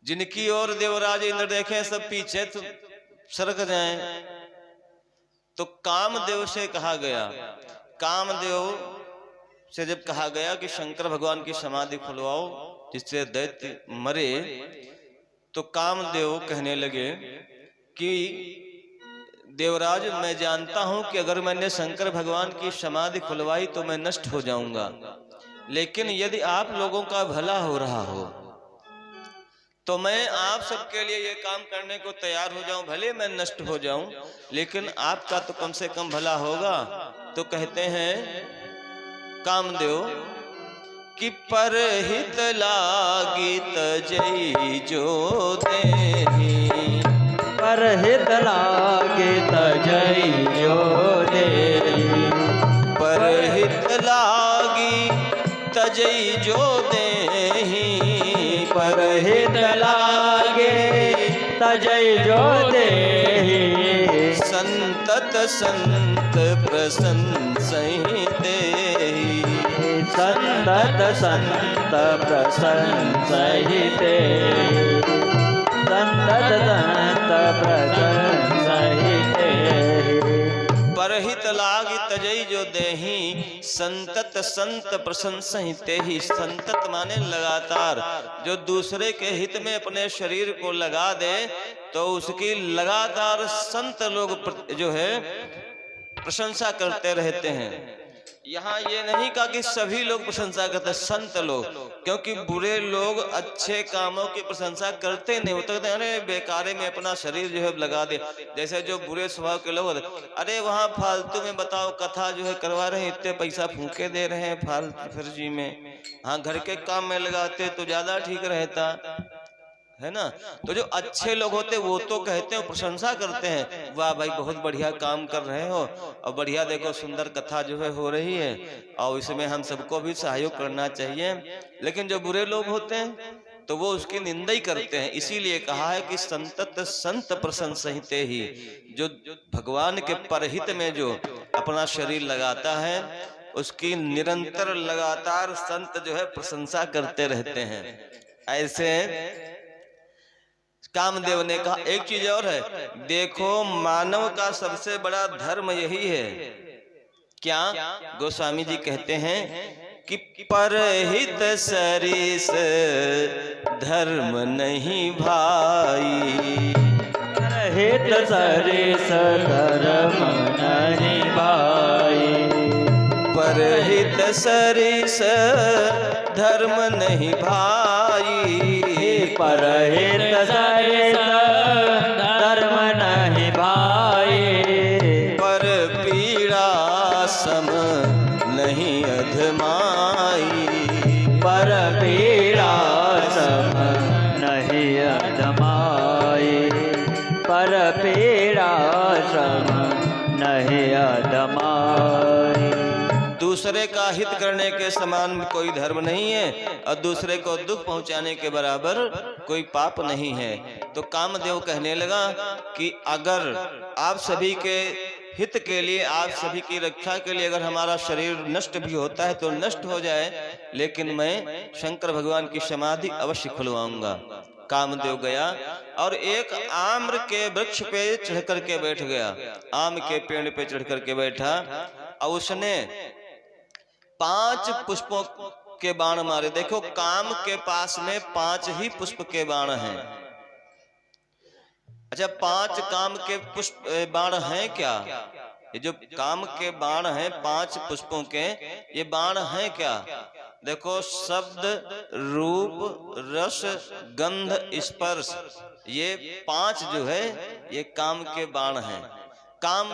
जिनकी ओर देवराज इंद्र देखें सब पीछे तो सरक जाएं। तो कामदेव से कहा गया, कामदेव से जब कहा गया कि शंकर भगवान की समाधि खुलवाओ जिससे दैत्य मरे, तो कामदेव कहने लगे कि देवराज मैं जानता हूं कि अगर मैंने शंकर भगवान की समाधि खुलवाई तो मैं नष्ट हो जाऊंगा, लेकिन यदि आप लोगों का भला हो रहा हो तो मैं आप सबके लिए ये काम करने को तैयार हो जाऊं, भले मैं नष्ट हो जाऊं लेकिन आपका तो कम से कम भला होगा। तो कहते हैं कामदेव कि परहित लागी तजई जो देहि, परहित लागे तजई जो देहि, परहित लागी तजई जो देहि, परहित लागे तजई जो देहि, संतत संत प्रशंसहि देहि, संतत संत प्रशंसहि देहि, संतत संत प्रशंसहि देहि। परहित लागी तजई जो देहि, संतत संत प्रशंसहि तेहि। संतत माने लगातार, जो दूसरे के हित में अपने शरीर को लगा दे तो उसकी लगातार संत लोग जो है प्रशंसा करते रहते हैं। यहाँ ये नहीं कहा कि सभी लोग प्रशंसा करते, संत लोग, क्योंकि बुरे लोग अच्छे कामों की प्रशंसा करते नहीं, होते कहते अरे बेकारे में अपना शरीर जो है लगा दे। जैसे जो बुरे स्वभाव के लोग होते, अरे वहाँ फालतू में बताओ कथा जो है करवा रहे हैं, इतने पैसा फूके दे रहे हैं फालतू फर्जी में, हाँ घर के काम में लगाते तो ज्यादा ठीक रहता है ना। तो जो अच्छे लोग होते वो तो कहते हैं, प्रशंसा करते हैं, वाह भाई बहुत बढ़िया काम कर रहे हो और बढ़िया देखो सुंदर कथा जो है हो रही है और इसमें हम सबको भी सहयोग करना चाहिए। लेकिन जो बुरे लोग होते हैं तो वो उसकी निंदा ही करते हैं। इसीलिए कहा है कि संतत संत प्रशंसहिते ही, जो भगवान के परहित में जो अपना शरीर लगाता है उसकी निरंतर लगातार संत जो है प्रशंसा करते रहते हैं। ऐसे कामदेव ने कहा एक चीज और है, देखो मानव का सबसे बड़ा धर्म यही है। क्या? गोस्वामी जी कहते हैं कि परहित सरिस धर्म नहीं भाई, परहित सरिस धर्म नहीं भाई, परहित सरिस धर्म नहीं भाई, परहित सरिस धर्म नहीं भाई, पर पीड़ा सम नहीं अधमाई, पर पीड़ा सम नहीं अधमाई, पर पीड़ा सम नहीं अधमाई। दूसरे का हित करने के समान कोई धर्म नहीं है और दूसरे को दुख पहुंचाने के बराबर कोई पाप नहीं है। तो कामदेव कहने लगा कि अगर आप सभी के हित के लिए, आप सभी की रक्षा के लिए अगर हमारा शरीर नष्ट भी होता है तो नष्ट हो जाए, लेकिन मैं शंकर भगवान की समाधि अवश्य खुलवाऊंगा। कामदेव गया और एक आम्र के वृक्ष पे चढ़ करके बैठ गया, आम के पेड़ पे चढ़ करके बैठा और उसने 5 पुष्पों के बाण मारे। देखो काम के पास में 5 ही पुष्प के बाण हैं। अच्छा 5 काम के पुष्प बाण हैं क्या? ये जो काम के बाण हैं 5 पुष्पों के, ये बाण हैं क्या? देखो शब्द रूप रस गंध स्पर्श, ये 5 जो है ये काम के बाण हैं। काम